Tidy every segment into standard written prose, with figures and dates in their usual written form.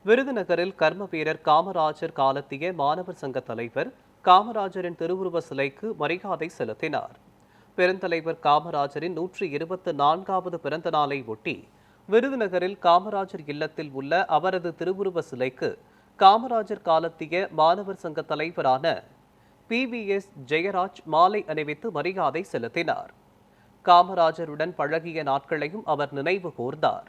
விருதுநகரில் கர்ம வீரர் காமராஜர் காலத்திய மாணவர் சங்க தலைவர் காமராஜரின் திருவுருவ சிலைக்கு மரியாதை செலுத்தினார். பெருந்தலைவர் காமராஜரின் 124வது பிறந்த நாளை ஒட்டி விருதுநகரில் காமராஜர் இல்லத்தில் உள்ள அவரது திருவுருவ சிலைக்கு காமராஜர் காலத்திய மாணவர் சங்க தலைவரான PVS ஜெயராஜ் மாலை அணிவித்து மரியாதை செலுத்தினார். காமராஜருடன் பழகிய நாட்களையும் அவர் நினைவு கூர்ந்தார்.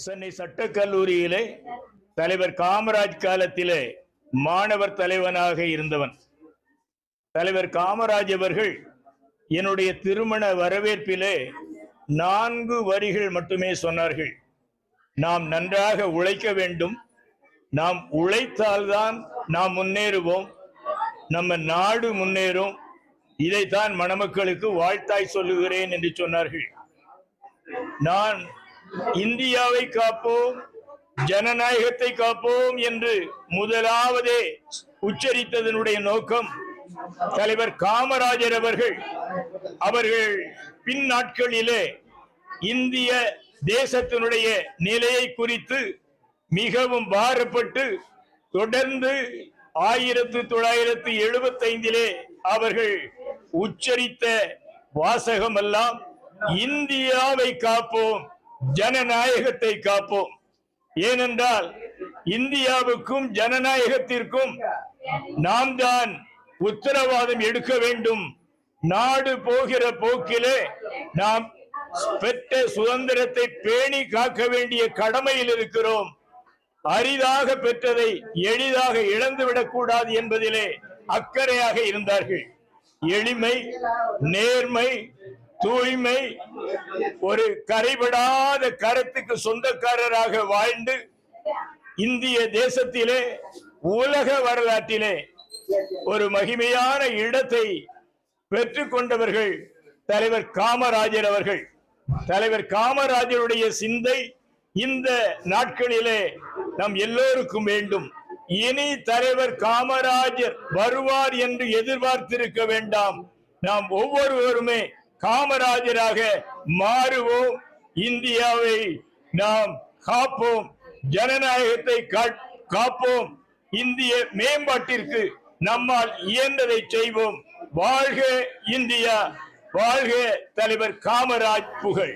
சென்னை சட்டக்கல்லூரியிலே தலைவர் காமராஜ் காலத்திலே மாணவர் தலைவனாக இருந்தவன். தலைவர் காமராஜ் அவர்கள் என்னுடைய திருமண வரவேற்பிலே 4 வரிகள் மட்டுமே சொன்னார்கள். நாம் நன்றாக உழைக்க வேண்டும், நாம் உழைத்தால்தான் நாம் முன்னேறுவோம், நம்ம நாடு முன்னேறும், இதைத்தான் மணமக்களுக்கு வாழ்த்தாய் சொல்லுகிறேன் என்று சொன்னார்கள். நான் இந்தியாவை காப்போம், ஜனநாயகத்தை காப்போம் என்று முதலாவதே உச்சரித்ததனுடைய நோக்கம் தலைவர் காமராஜர் அவர்கள் பின் நாட்களிலே இந்திய தேசத்தினுடைய நிலையை குறித்து மிகவும் பாரப்பட்டு தொடர்ந்து 1975 அவர்கள் உச்சரித்த வாசகம் எல்லாம் இந்தியாவை காப்போம், ஜனநாயகத்தை காப்போம். ஏனென்றால் இந்தியாவுக்கும் ஜனநாயகத்திற்கும் நாம் தான் உத்தரவாதம் எடுக்க வேண்டும். நாடு போகிற போக்கிலே நாம் பெற்ற சுதந்திரத்தை பேணி காக்க வேண்டிய கடமையில் இருக்கிறோம். அரிதாக பெற்றதை எளிதாக இழந்துவிடக் கூடாது என்பதிலே அக்கறையாக இருந்தார்கள். எளிமை, நேர்மை, தூய்மை, ஒரு கரைபடாத கரத்துக்கு சொந்தக்காரராக வாழ்ந்து இந்திய தேசத்திலே உலக வரலாற்றிலே ஒரு மகிமையான இடத்தை பெற்றுக் கொண்டவர்கள் தலைவர் காமராஜர் அவர்கள். தலைவர் காமராஜருடைய சிந்தை இந்த நாட்களிலே நம் எல்லோருக்கும் வேண்டும். இனி தலைவர் காமராஜர் வருவார் என்று எதிர்பார்த்திருக்க வேண்டாம். நாம் ஒவ்வொருவருமே காமராஜராக மாறுவோம். இந்தியாவை நாம் காப்போம், ஜனநாயகத்தை காப்போம், இந்திய மேம்பாட்டிற்கு நம்மால் இயன்றதை செய்வோம். வாழ்க இந்தியா, வாழ்க தலைவர் காமராஜ் புகழ்.